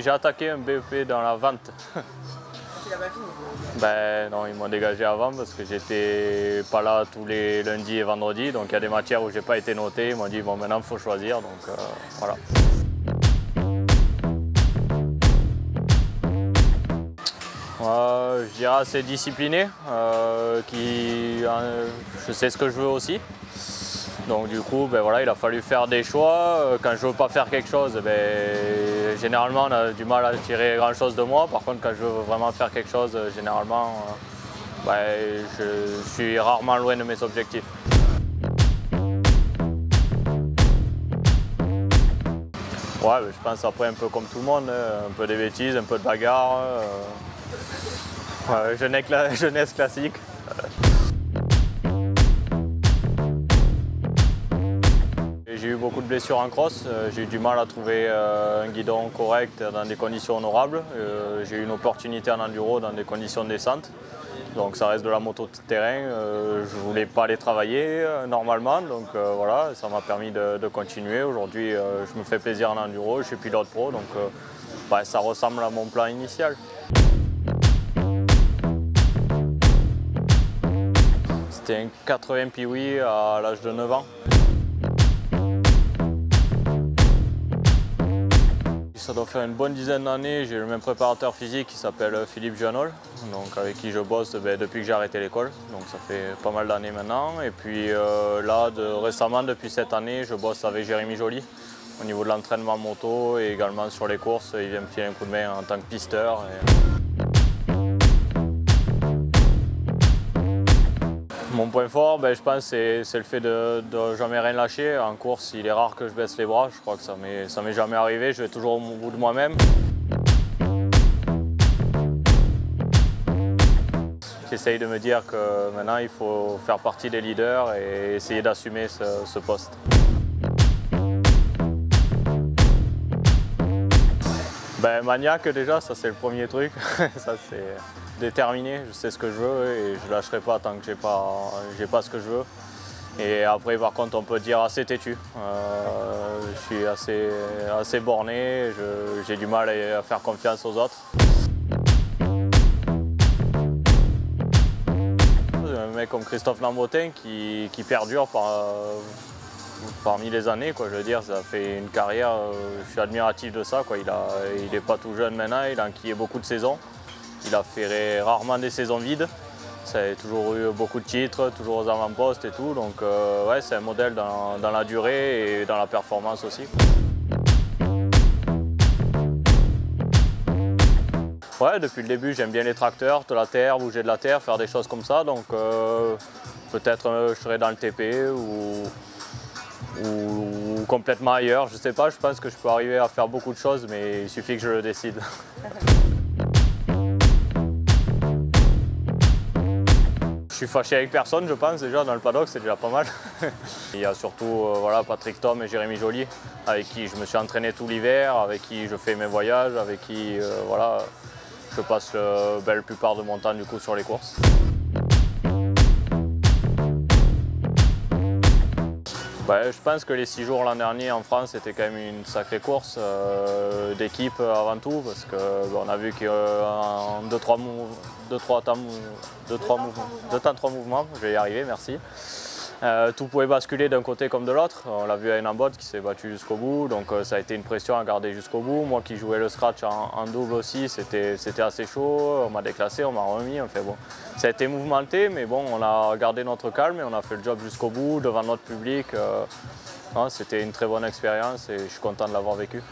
j'ai attaqué un BEP dans la vente. Tu l'as pas fini? Ben non, ils m'ont dégagé avant parce que j'étais pas là tous les lundis et vendredis. Donc il y a des matières où j'ai pas été noté. Ils m'ont dit bon maintenant il faut choisir. Donc voilà. Je dirais assez discipliné. Je sais ce que je veux aussi. Donc du coup, ben voilà, il a fallu faire des choix. Quand je ne veux pas faire quelque chose, ben, généralement on a du mal à tirer grand chose de moi. Par contre, quand je veux vraiment faire quelque chose, généralement, ben, je suis rarement loin de mes objectifs. Ouais, ben, je pense après un peu comme tout le monde, un peu des bêtises, un peu de bagarre. Jeunesse classique. J'ai eu beaucoup de blessures en cross, j'ai eu du mal à trouver un guidon correct dans des conditions honorables. J'ai eu une opportunité en enduro dans des conditions décentes. Donc ça reste de la moto de terrain, je ne voulais pas aller travailler normalement, donc voilà, ça m'a permis de continuer. Aujourd'hui je me fais plaisir en enduro, je suis pilote pro, donc ça ressemble à mon plan initial. C'était un 80 Piwi à l'âge de 9 ans. Ça doit faire une bonne dizaine d'années, j'ai le même préparateur physique qui s'appelle Philippe Janol, donc avec qui je bosse depuis que j'ai arrêté l'école, donc ça fait pas mal d'années maintenant. Et puis là, récemment, depuis cette année, je bosse avec Jérémy Joly au niveau de l'entraînement moto et également sur les courses, il vient me filer un coup de main en tant que pisteur. Mon point fort, je pense, c'est le fait de jamais rien lâcher. En course, il est rare que je baisse les bras. Je crois que ça m'est jamais arrivé. Je vais toujours au bout de moi-même. J'essaye de me dire que maintenant, il faut faire partie des leaders et essayer d'assumer ce poste. Maniaque déjà, ça c'est le premier truc. Ça c'est déterminé, je sais ce que je veux et je ne lâcherai pas tant que j'ai pas ce que je veux. Et après par contre on peut dire assez têtu. Je suis assez borné, j'ai du mal à faire confiance aux autres. Un mec comme Christophe Lambotin qui perdure parmi les années, quoi. Je veux dire, ça fait une carrière, je suis admiratif de ça, quoi. Il n'est pas tout jeune maintenant, il a enquillé beaucoup de saisons. Il a fait rarement des saisons vides. Ça a toujours eu beaucoup de titres, toujours aux avant-postes et tout. Donc ouais, c'est un modèle dans la durée et dans la performance aussi. Ouais, depuis le début, j'aime bien les tracteurs, de la terre, bouger de la terre, faire des choses comme ça. Donc peut-être je serai dans le TP ou complètement ailleurs, je sais pas, je pense que je peux arriver à faire beaucoup de choses, mais il suffit que je le décide. Je suis fâché avec personne, je pense, déjà dans le paddock, c'est déjà pas mal. Il y a surtout voilà, Patrick Thom et Jérémy Joly, avec qui je me suis entraîné tout l'hiver, avec qui je fais mes voyages, avec qui voilà, je passe la plupart de mon temps du coup sur les courses. Je pense que les 6 jours l'an dernier en France, c'était quand même une sacrée course d'équipe avant tout, parce qu'on a vu qu'en 2-3 mouvements, je vais y arriver, merci. Tout pouvait basculer d'un côté comme de l'autre. On l'a vu à Enambot qui s'est battu jusqu'au bout, donc ça a été une pression à garder jusqu'au bout. Moi qui jouais le scratch en double aussi, c'était assez chaud. On m'a déclassé, on m'a remis. Enfin, bon. Ça a été mouvementé, mais bon, on a gardé notre calme et on a fait le job jusqu'au bout devant notre public. C'était une très bonne expérience et je suis content de l'avoir vécu.